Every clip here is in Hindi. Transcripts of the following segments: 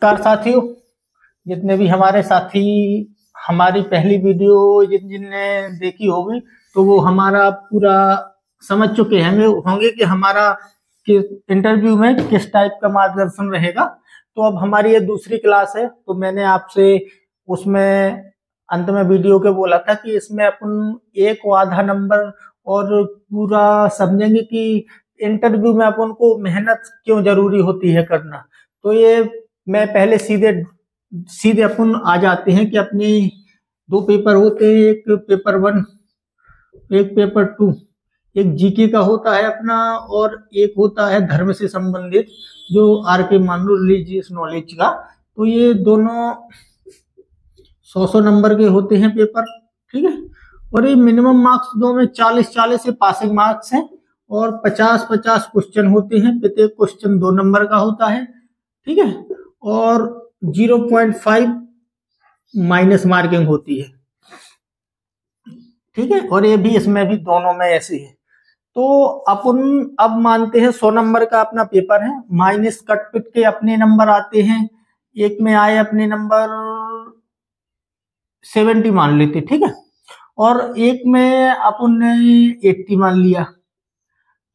नमस्कार साथियों, जितने भी हमारे साथी हमारी पहली वीडियो जिनने देखी होगी तो वो हमारा पूरा समझ चुके होंगे कि हमारा किस इंटरव्यू में किस टाइप का मार्गदर्शन रहेगा। तो अब हमारी ये दूसरी क्लास है, तो मैंने आपसे उसमें अंत में वीडियो के बोला था कि इसमें अपन एक व आधा नंबर और पूरा समझेंगे कि इंटरव्यू में अपन को मेहनत क्यों जरूरी होती है करना। तो ये मैं पहले सीधे सीधे अपन आ जाते हैं कि अपनी दो पेपर होते हैं, एक पेपर 1 एक पेपर 2। एक जीके का होता है अपना और एक होता है धर्म से संबंधित जो आर के मानू रिलीजियस नॉलेज का। तो ये दोनों 100 नंबर के होते हैं पेपर, ठीक है। और ये मिनिमम मार्क्स दो में 40 से पासिंग मार्क्स हैं और 50 क्वेश्चन होते हैं। प्रत्येक क्वेश्चन 2 नंबर का होता है, ठीक है। और 0.5 माइनस मार्किंग होती है, ठीक है। और ये भी इसमें भी दोनों में ऐसी है। तो अपन अब मानते हैं 100 नंबर का अपना पेपर है, माइनस कट पिट के अपने नंबर आते हैं। एक में आए अपने नंबर 70 मान लेते, ठीक है। और एक में अपन ने 80 मान लिया,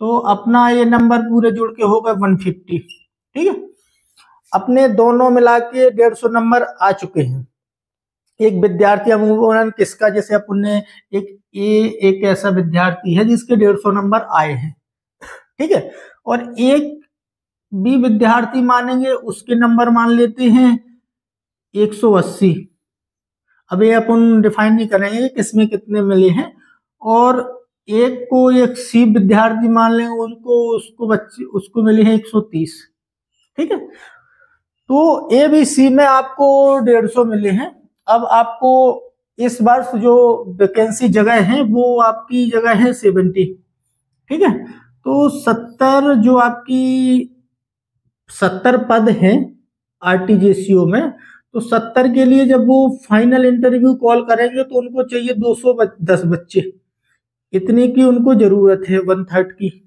तो अपना ये नंबर पूरे जुड़ के होगा 150, ठीक है। अपने दोनों मिला के 150 नंबर आ चुके हैं। एक विद्यार्थी अमूमन किसका, जैसे अपन ने एक ऐसा विद्यार्थी है जिसके 150 नंबर आए हैं, ठीक है। और एक भी विद्यार्थी मानेंगे उसके नंबर मान लेते हैं 180। अब ये अपन डिफाइन नहीं करेंगे किसमें कितने मिले हैं। और एक को एक सी विद्यार्थी मान लेंगे, उसको मिले हैं 130, ठीक है। तो ए बी सी में आपको 150 मिले हैं। अब आपको इस वर्ष जो वैकेंसी जगह है वो आपकी जगह है 70, ठीक है। तो 70 जो आपकी 70 पद हैं आरटीजीसीओ में, तो 70 के लिए जब वो फाइनल इंटरव्यू कॉल करेंगे तो उनको चाहिए 210 बच्चे। इतनी की उनको जरूरत है 1/3 की।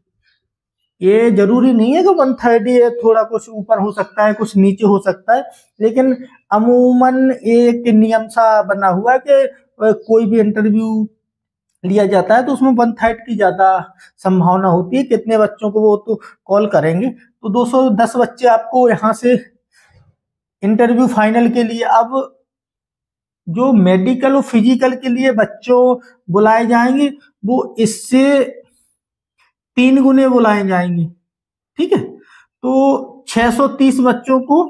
ये जरूरी नहीं है कि 1/3 है, थोड़ा कुछ ऊपर हो सकता है, कुछ नीचे हो सकता है, लेकिन अमूमन एक नियम सा बना हुआ है कि कोई भी इंटरव्यू लिया जाता है तो उसमें 1/3 की ज्यादा संभावना होती है। कितने बच्चों को वो तो कॉल करेंगे, तो 210 बच्चे आपको यहाँ से इंटरव्यू फाइनल के लिए। अब जो मेडिकल और फिजिकल के लिए बच्चों बुलाए जाएंगे वो इससे 3 गुने बुलाए जाएंगे, ठीक है। तो 630 बच्चों को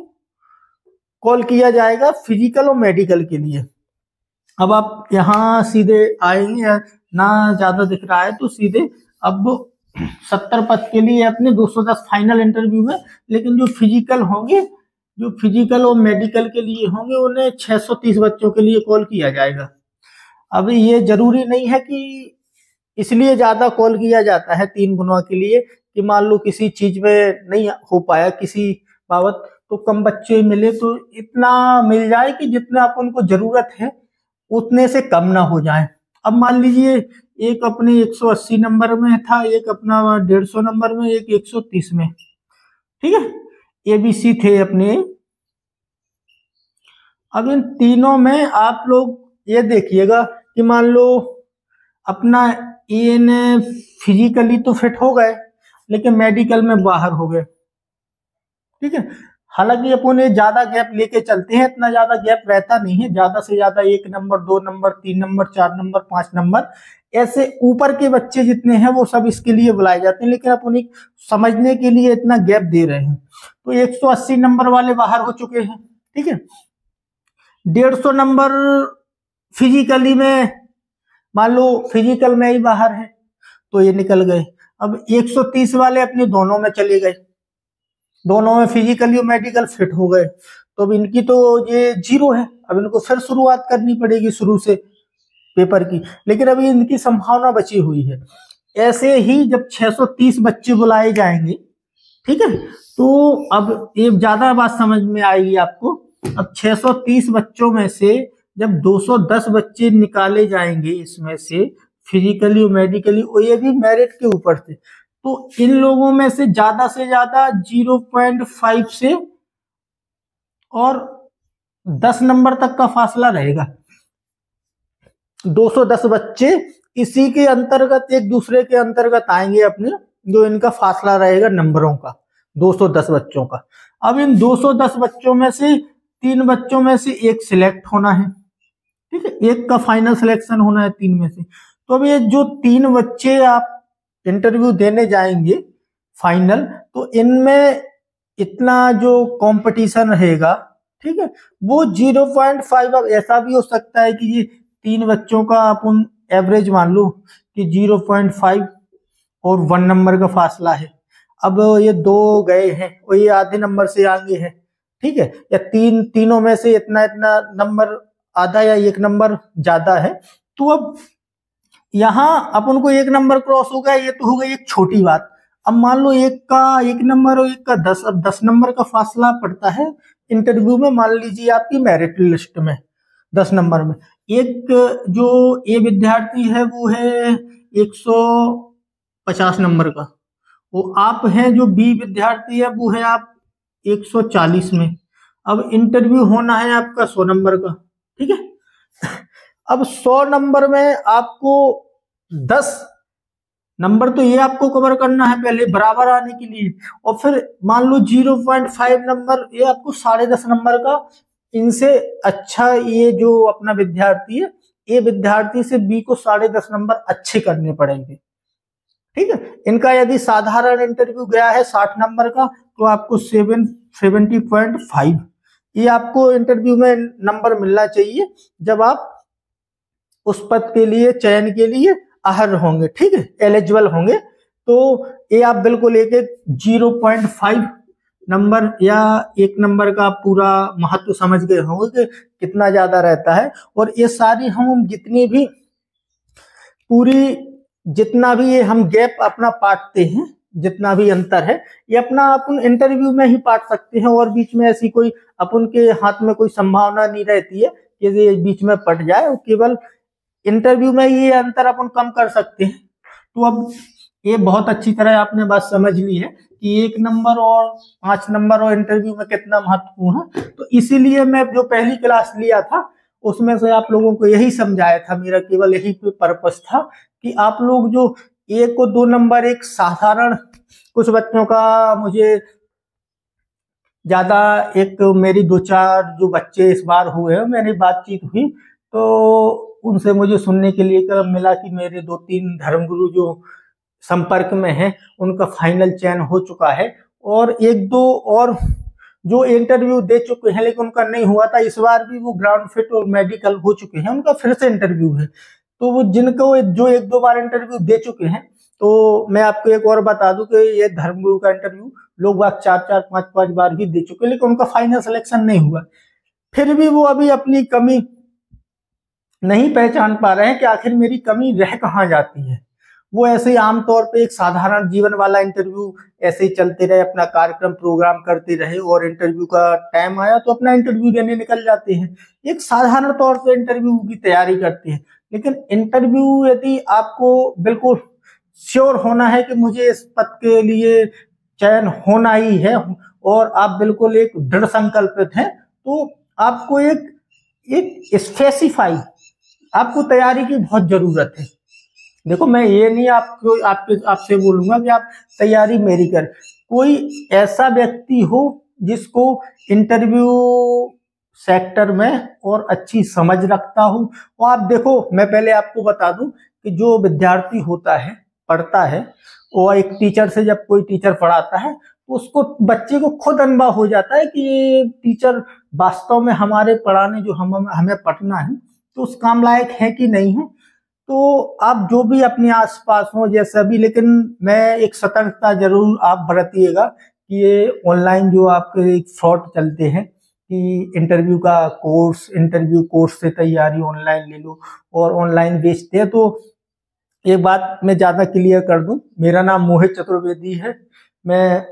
कॉल किया जाएगा फिजिकल और मेडिकल के लिए। अब आप यहाँ सीधे आएंगे, ना ज्यादा दिख रहा है तो सीधे अब 70 पद के लिए अपने 210 फाइनल इंटरव्यू में, लेकिन जो फिजिकल होंगे, जो फिजिकल और मेडिकल के लिए होंगे, उन्हें 630 बच्चों के लिए कॉल किया जाएगा। अभी ये जरूरी नहीं है कि इसलिए ज्यादा कॉल किया जाता है 3 गुना के लिए कि मान लो किसी चीज में नहीं हो पाया किसी बाबत, तो कम बच्चे मिले तो इतना मिल जाए कि जितना अपन को जरूरत है उतने से कम ना हो जाए। अब मान लीजिए एक अपने 180 नंबर में था, एक अपना 150 नंबर में, एक 130 में, ठीक है। एबीसी थे अपने। अब इन तीनों में आप लोग ये देखिएगा कि मान लो अपना ए ने फिजिकली तो फिट हो गए लेकिन मेडिकल में बाहर हो गए, ठीक है। हालांकि अपन ये ज्यादा गैप लेके चलते हैं, इतना ज्यादा गैप रहता नहीं है, ज्यादा से ज्यादा 1 number, 2 number, 3 number, 4 number, 5 number, ऐसे ऊपर के बच्चे जितने हैं वो सब इसके लिए बुलाए जाते हैं, लेकिन अपन एक समझने के लिए इतना गैप दे रहे हैं। तो 180 नंबर वाले बाहर हो चुके हैं, ठीक है। 150 नंबर फिजिकली में, मान लो फिजिकल में ही बाहर है तो ये निकल गए। अब 130 वाले अपने दोनों में चले गए, दोनों में फिजिकली और मेडिकल फिट हो गए, तो अब इनकी तो ये 0 है। अब इनको फिर शुरुआत करनी पड़ेगी शुरू से पेपर की, लेकिन अभी इनकी संभावना बची हुई है। ऐसे ही जब 630 बच्चे बुलाए जाएंगे, ठीक है, तो अब ये ज्यादा बात समझ में आएगी आपको। अब 630 बच्चों में से जब 210 बच्चे निकाले जाएंगे इसमें से फिजिकली और मेडिकली, और ये भी मेरिट के ऊपर से, तो इन लोगों में से ज्यादा 0.5 से और 10 नंबर तक का फासला रहेगा। 210 बच्चे इसी के अंतर्गत एक दूसरे के अंतर्गत आएंगे अपने, जो इनका फासला रहेगा नंबरों का 210 बच्चों का। अब इन 210 बच्चों में से 3 बच्चों में से एक सिलेक्ट होना है, ठीक है, एक का फाइनल सिलेक्शन होना है 3 में से। तो अब ये जो 3 बच्चे आप इंटरव्यू देने जाएंगे फाइनल, तो इनमें इतना जो कंपटीशन रहेगा, ठीक है, वो 0.5। अब ऐसा भी हो सकता है कि ये 3 बच्चों का अपन एवरेज मान लो कि 0.5 और 1 नंबर का फासला है। अब ये 2 गए हैं और ये आधे नंबर से आगे हैं, ठीक है, या तीनों में से इतना इतना नंबर आधा या 1 नंबर ज्यादा है। तो अब यहाँ अपन को 1 नंबर क्रॉस हो गया, ये तो हो गई एक छोटी बात। अब मान लो एक का 1 नंबर और एक का 10, अब 10 नंबर का फासला पड़ता है इंटरव्यू में। मान लीजिए आपकी मेरिट लिस्ट में 10 नंबर में एक जो ए विद्यार्थी है वो है 150 नंबर का, वो आप हैं जो बी विद्यार्थी है वो है आप 140 में। अब इंटरव्यू होना है आपका 100 नंबर का, ठीक है। अब 100 नंबर में आपको 10 नंबर तो ये आपको कवर करना है पहले बराबर आने के लिए, और फिर मान लो 0.5 नंबर ये आपको 10.5 नंबर का, इनसे अच्छा ये जो अपना विद्यार्थी है ए विद्यार्थी से बी को 10.5 नंबर अच्छे करने पड़ेंगे, ठीक है। इनका यदि साधारण इंटरव्यू गया है 60 नंबर का, तो आपको 70.5 ये आपको इंटरव्यू में नंबर मिलना चाहिए जब आप उस पद के लिए चयन के लिए अर्ह होंगे, ठीक है, एलिजिबल होंगे। तो ये आप बिल्कुल एक 0.5 नंबर या 1 नंबर का पूरा महत्व समझ गए होंगे कि कितना ज्यादा रहता है। और ये सारी हम जितनी भी पूरी जितना भी ये हम गैप अपना पाटते हैं, जितना भी अंतर है, ये अपना अपन इंटरव्यू में ही पाट सकते हैं, और बीच में ऐसी कोई अपन के हाथ में कोई संभावना नहीं रहती है कि ये बीच में पट जाए, और केवल इंटरव्यू में ये अंतर अपन कम कर सकते हैं। तो अब ये बहुत अच्छी तरह आपने बात समझ ली है कि 1 नंबर और 5 नंबर और इंटरव्यू में कितना महत्वपूर्ण है। तो इसीलिए मैं जो पहली क्लास लिया था उसमें से आप लोगों को यही समझाया था, मेरा केवल यही पर्पस था कि आप लोग जो 1 और 2 नंबर एक साधारण, कुछ बच्चों का मुझे ज्यादा, एक मेरी 2-4 जो बच्चे इस बार हुए हैं, मेरी बातचीत हुई तो उनसे मुझे सुनने के लिए क्रम मिला कि मेरे 2-3 धर्मगुरु जो संपर्क में हैं उनका फाइनल चयन हो चुका है, और 1-2 और जो इंटरव्यू दे चुके हैं लेकिन उनका नहीं हुआ था, इस बार भी वो ग्राउंड फिट और मेडिकल हो चुके हैं, उनका फिर से इंटरव्यू है। तो वो जिनको जो 1-2 बार इंटरव्यू दे चुके हैं, तो मैं आपको एक और बता दूं कि ये धर्मगुरु का इंटरव्यू लोग 4-4, 5-5 बार भी दे चुके, लेकिन उनका फाइनल सिलेक्शन नहीं हुआ। फिर भी वो अभी अपनी कमी नहीं पहचान पा रहे हैं कि आखिर मेरी कमी रह कहाँ जाती है। वो ऐसे ही आमतौर पे एक साधारण जीवन वाला इंटरव्यू ऐसे ही चलते रहे, अपना कार्यक्रम प्रोग्राम करते रहे, और इंटरव्यू का टाइम आया तो अपना इंटरव्यू देने निकल जाते हैं। एक साधारण तौर पे इंटरव्यू की तैयारी करते हैं, लेकिन इंटरव्यू यदि आपको बिल्कुल श्योर होना है कि मुझे इस पद के लिए चयन होना ही है, और आप बिल्कुल एक दृढ़ संकल्पित हैं, तो आपको एक स्पेसिफाई, आपको तैयारी की बहुत जरूरत है। देखो मैं ये नहीं आपसे बोलूंगा कि आप तैयारी मेरी कर, कोई ऐसा व्यक्ति हो जिसको इंटरव्यू सेक्टर में और अच्छी समझ रखता हो। और आप देखो, मैं पहले आपको बता दूं कि जो विद्यार्थी होता है, पढ़ता है, और एक टीचर से जब कोई टीचर पढ़ाता है तो उसको, बच्चे को खुद अनुभव हो जाता है कि ये टीचर वास्तव में हमारे पढ़ाने जो हमें पढ़ना है तो उस काम लायक है कि नहीं है। तो आप जो भी अपने आसपास हो जैसा भी, लेकिन मैं एक सतर्कता जरूर आप बरतिएगा कि ये ऑनलाइन जो आपके फ्रॉड चलते हैं कि इंटरव्यू कोर्स से तैयारी ऑनलाइन ले लो और ऑनलाइन बेचते हैं। तो एक बात मैं ज्यादा क्लियर कर दूं, मेरा नाम मोहित चतुर्वेदी है। मैं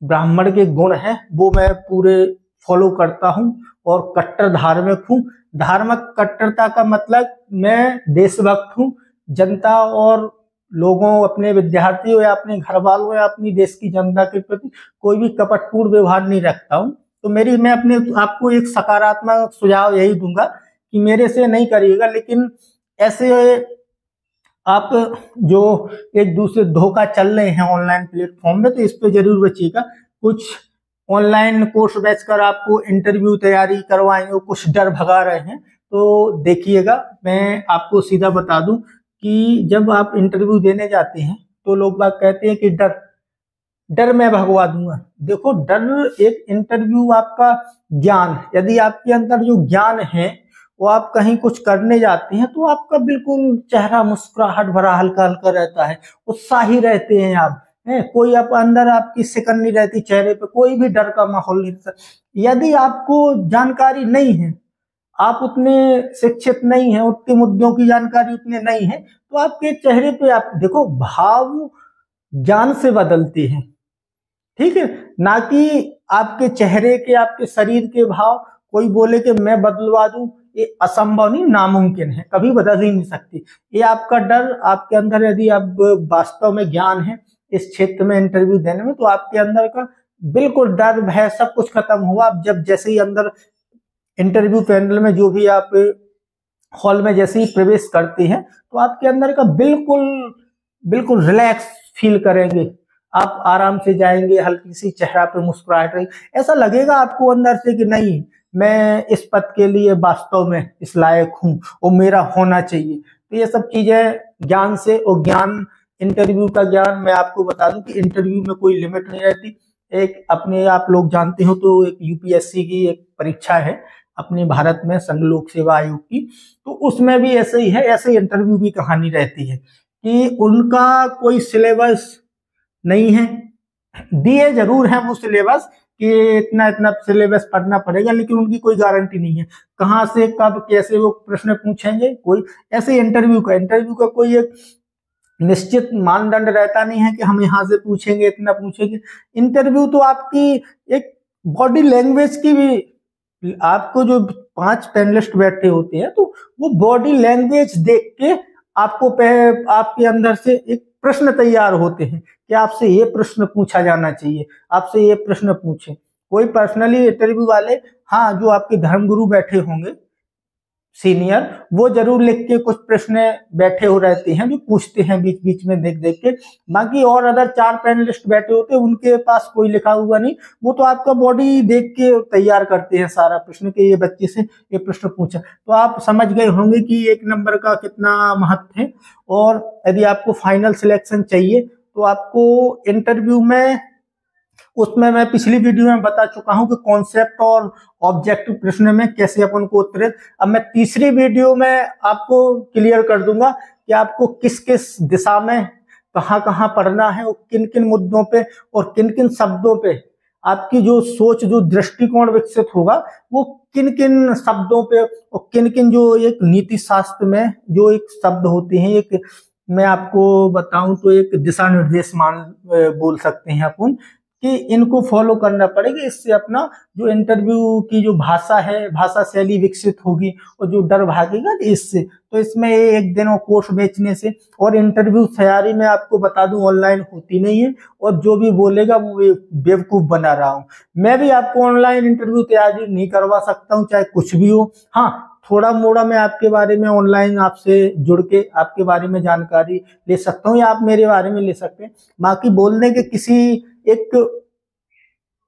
ब्राह्मण के गुण हैं वो मैं पूरे फॉलो करता हूं, और कट्टर धार्मिक हूं। धार्मिक कट्टरता का मतलब मैं देशभक्त हूं, जनता और लोगों, अपने विद्यार्थियों या अपने घर वालों या अपनी देश की जनता के प्रति कोई भी कपटपूर्ण व्यवहार नहीं रखता हूँ। तो मैं अपने आपको एक सकारात्मक सुझाव यही दूंगा कि मेरे से नहीं करिएगा, लेकिन ऐसे आप जो एक दूसरे धोखा चल रहे हैं ऑनलाइन प्लेटफॉर्म में, तो इस पे जरूर बचिएगा। कुछ ऑनलाइन कोर्स बैच कर आपको इंटरव्यू तैयारी करवाएंगे, कुछ डर भगा रहे हैं, तो देखिएगा। मैं आपको सीधा बता दूं कि जब आप इंटरव्यू देने जाते हैं तो लोग बात कहते हैं कि डर मैं भगवा दूंगा। देखो, डर एक इंटरव्यू आपका ज्ञान, यदि आपके अंदर जो ज्ञान है वो आप कहीं कुछ करने जाते हैं तो आपका बिल्कुल चेहरा मुस्कुराहट भरा हल्का हल्का रहता है, उत्साही रहते हैं आप, है कोई आप अंदर आपकी सिकन नहीं रहती चेहरे पे, कोई भी डर का माहौल नहीं रहता। यदि आपको जानकारी नहीं है, आप उतने शिक्षित नहीं है, उतने मुद्दों की जानकारी उतने नहीं है, तो आपके चेहरे पे आप देखो, भाव ज्ञान से बदलते हैं, ठीक है, ना कि आपके चेहरे के, आपके शरीर के भाव। कोई बोले कि मैं बदलवा दूं, ये असंभव नहीं, नामुमकिन है, कभी बदल ही नहीं सकती। ये आपका डर आपके अंदर, यदि आप वास्तव में ज्ञान है इस क्षेत्र में इंटरव्यू देने में, तो आपके अंदर का बिल्कुल डर भय सब कुछ खत्म हुआ। आप जब जैसे ही अंदर इंटरव्यू पैनल में, जो भी आप हॉल में जैसे ही प्रवेश करते हैं, तो आपके अंदर का बिल्कुल रिलैक्स फील करेंगे, आप आराम से जाएंगे, हल्की सी चेहरा पे मुस्कुराहट रहेगी, ऐसा लगेगा आपको अंदर से कि नहीं, मैं इस पद के लिए वास्तव में इस लायक हूँ और मेरा होना चाहिए। तो ये सब चीजें ज्ञान से, और ज्ञान, इंटरव्यू का ज्ञान, मैं आपको बता दूं कि इंटरव्यू में कोई लिमिट नहीं रहती। एक अपने आप लोग जानते हो तो एक यूपीएससी की एक परीक्षा है अपने भारत में, संघ लोक सेवा आयोग की, तो उसमें भी ऐसे ही है, ऐसे इंटरव्यू की कहानी रहती है कि उनका कोई सिलेबस नहीं है, दिए जरूर है वो सिलेबस कि इतना इतना सिलेबस पढ़ना पड़ेगा, लेकिन उनकी कोई गारंटी नहीं है कहाँ से कब कैसे वो प्रश्न पूछेंगे। कोई ऐसे इंटरव्यू का कोई एक निश्चित मानदंड रहता नहीं है कि हम यहाँ से पूछेंगे, इतना पूछेंगे। इंटरव्यू तो आपकी एक बॉडी लैंग्वेज की भी, आपको जो 5 पैनलिस्ट बैठे होते हैं, तो वो बॉडी लैंग्वेज देख के आपको आपके अंदर से एक प्रश्न तैयार होते हैं कि आपसे ये प्रश्न पूछा जाना चाहिए, आपसे ये प्रश्न पूछे। कोई पर्सनली इंटरव्यू वाले, हाँ, जो आपके धर्मगुरु बैठे होंगे सीनियर, वो जरूर लिख के कुछ प्रश्न बैठे हो रहते हैं जो पूछते हैं बीच बीच में देख देख के। बाकी और अदर 4 पैनलिस्ट बैठे होते हैं, उनके पास कोई लिखा हुआ नहीं, वो तो आपका बॉडी देख के तैयार करते हैं सारा प्रश्न के, ये बच्चे से ये प्रश्न पूछा। तो आप समझ गए होंगे कि 1 नंबर का कितना महत्व है। और यदि आपको फाइनल सिलेक्शन चाहिए तो आपको इंटरव्यू में, उसमें मैं पिछली वीडियो में बता चुका हूं कि कॉन्सेप्ट और ऑब्जेक्टिव प्रश्न में कैसे अपन को उत्तरित। अब मैं तीसरी वीडियो में आपको क्लियर कर दूंगा कि आपको किस किस दिशा में कहां कहां पढ़ना है, और किन किन मुद्दों पे और किन किन शब्दों पे आपकी जो सोच, जो दृष्टिकोण विकसित होगा, वो किन किन शब्दों पे और किन किन जो एक नीति शास्त्र में जो एक शब्द होते हैं, एक मैं आपको बताऊं तो एक दिशा निर्देश बोल सकते हैं अपन, कि इनको फॉलो करना पड़ेगा। इससे अपना जो इंटरव्यू की जो भाषा है, भाषा शैली विकसित होगी, और जो डर भागेगा इससे। तो इसमें 1 दिन और कोर्स बेचने से, और इंटरव्यू तैयारी में आपको बता दूं ऑनलाइन होती नहीं है, और जो भी बोलेगा वो बेवकूफ बना रहा हूं। मैं भी आपको ऑनलाइन इंटरव्यू तैयारी नहीं करवा सकता हूं, चाहे कुछ भी हो। हाँ, थोड़ा मोड़ा मैं आपके बारे में ऑनलाइन आपसे जुड़ के आपके बारे में जानकारी ले सकता हूँ, या आप मेरे बारे में ले सकते हैं। बाकी बोलने के किसी एक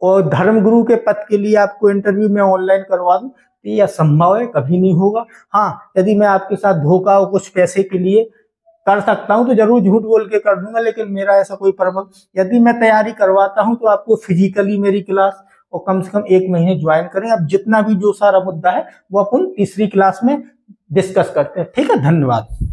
और धर्मगुरु के पद के लिए आपको इंटरव्यू में ऑनलाइन करवा दूं, तो ये असंभव है, कभी नहीं होगा। हाँ, यदि मैं आपके साथ धोखा और कुछ पैसे के लिए कर सकता हूं तो जरूर झूठ बोल के कर दूंगा, लेकिन मेरा ऐसा कोई प्रबंध, यदि मैं तैयारी करवाता हूं तो आपको फिजिकली मेरी क्लास और कम से कम 1 महीने ज्वाइन करें। अब जितना भी जो सारा मुद्दा है वो अपन तीसरी क्लास में डिस्कस करते हैं। ठीक है, धन्यवाद।